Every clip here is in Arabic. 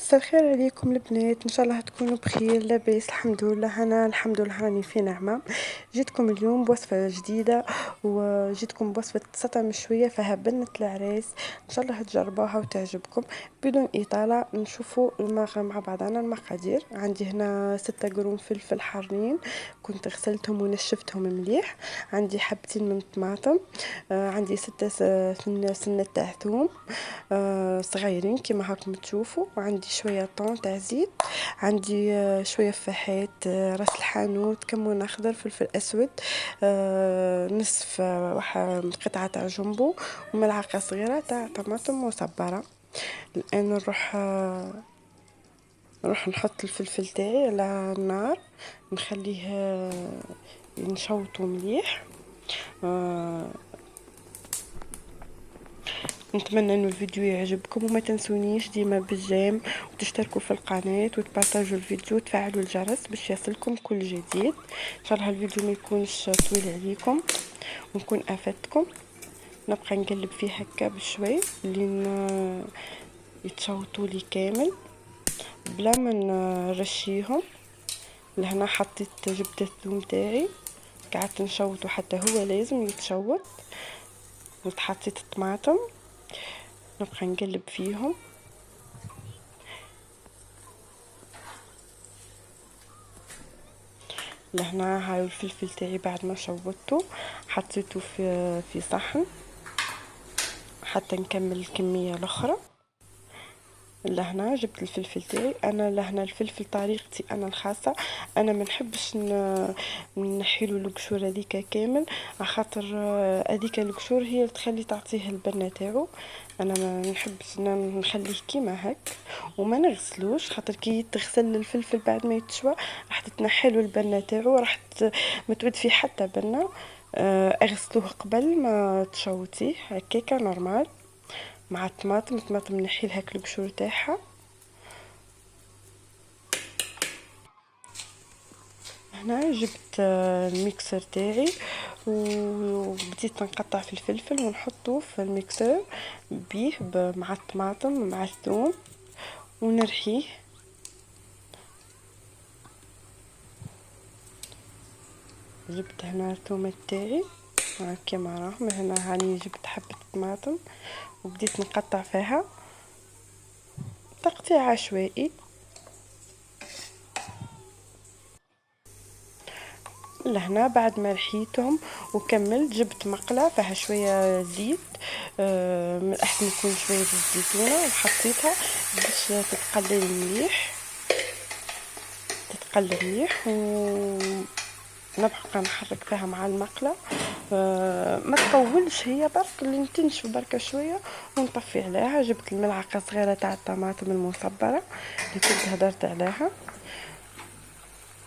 مساء الخير عليكم البنات، ان شاء الله تكونوا بخير لاباس. الحمد لله، انا الحمد لله راني في نعمه. جيتكم اليوم بوصفه جديده، وجيتكم بوصفه سلطه مشويه فيها بنه العريس. ان شاء الله تجربوها وتعجبكم. بدون اطاله نشوفوا مع بعضنا المقادير. عندي هنا 6 قرون فلفل حارين، كنت غسلتهم ونشفتهم مليح. عندي حبتين من الطماطم، عندي 6 سنة تاع ثوم صغيرين كما هاكم تشوفوا. وعندي شويه طون تاع زيت، عندي شويه فحيت، راس الحانوت، كمون اخضر، فلفل اسود، نصف واحد قطعه تاع جمبو، وملعقه صغيره تاع طماطم مصبره. الان نروح نحط الفلفل تاعي على النار، نخليه ينشوطو مليح. نتمنى انه الفيديو يعجبكم، وما تنسونيش ديما بالجيم وتشتركوا في القناه وتبارطاجوا الفيديو وتفعلوا الجرس باش يصلكم كل جديد. ان شاء الله الفيديو ما يكونش طويل عليكم ونكون افدتكم. نبقى نقلب فيه هكا بشوي لين يتشوطوا لي كامل بلا ما نرشيهم. لهنا حطيت جبت الثوم تاعي، قعدت نشوطه حتى هو لازم يتشوط. وحطيت الطماطم، نبقى نقلب فيهم. لهنا هاي الفلفل تاعي بعد ما شوطته حطيته في صحن حتى نكمل الكميه الاخرى. لهنا جبت الفلفل تاعي انا، لهنا الفلفل طريقتي انا الخاصه. انا ما نحبش نحيلو القشور هذيك كامل، على خاطر هذيك القشور هي اللي تخلي تعطيه البنه تاعو. انا ما نحبش نخليه كيما هك وما نغسلوش، خاطر كي تغسل الفلفل بعد ما يتشوى راح تتنحلو البنه تاعو، راح ما تود فيه حتى بنه. اغسلوه قبل ما تشوتيه هكاكا نورمال مع الطماطم نحي لها القشور تاعها. هنا جبت الميكسر تاعي وبديت نقطع في الفلفل ونحطه في الميكسر بيه مع الطماطم مع الثوم ونرحيه. جبت هنا الثوم تاعي كما راهم. هنا هاني جبت حبة طماطم وبديت نقطع فيها تقطيع عشوائي. لهنا بعد ما رحيتهم وكملت جبت مقله فيها شويه زيت، من الاحسن يكون شويه زيت زيتونه، وحطيتها باش تتقلل مليح ونبقى نحرك فيها مع المقله. ما تطولش، هي برك اللي تنشف بركه شويه ونطفي عليها. جبت الملعقه صغيره تاع الطماطم المصبره اللي كنت هدرت عليها،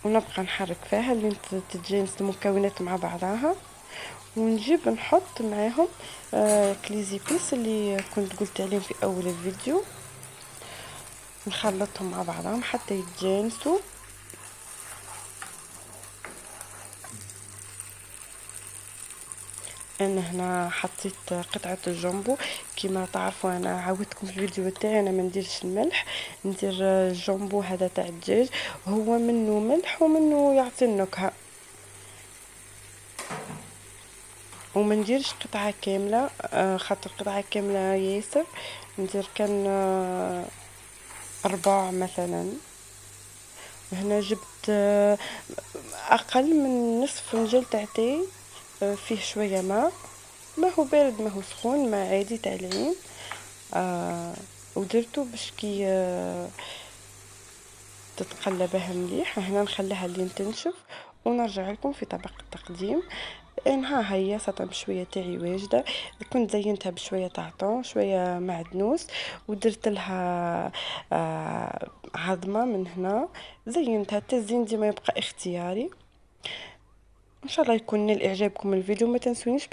ونبقى نحرك فيها لين تتجانس المكونات مع بعضها. ونجيب نحط معاهم كليزي بيس اللي كنت قلت عليهم في اول الفيديو، نخلطهم مع بعضهم حتى يتجانسوا. انا هنا حطيت قطعه الجمبو. كما تعرفوا انا عودتكم في الفيديو تاعي انا ما نديرش الملح، ندير الجمبو هذا تاع الدجاج، هو منه ملح ومنه يعطي النكهه. وما نديرش قطعه كامله، خاطر قطعه كامله ياسر، ندير كان ربع مثلا. هنا جبت اقل من نصف فنجان تاع تاي، فيه شويه ماء، ما هو بارد ما هو سخون، ماء عادي تاع العين. ودرته باش كي تتقلبها مليح. هنا نخليها لين تنشف ونرجع لكم في طبق التقديم. انها هي سلطه بشويه تاعي واجده. كنت زينتها بشويه تاع طون، شويه معدنوس، ودرت لها عظمه من هنا. زينتها، التزيين ديما يبقى اختياري. ان شاء الله يكون نال اعجابكم الفيديو. ما تنسونيش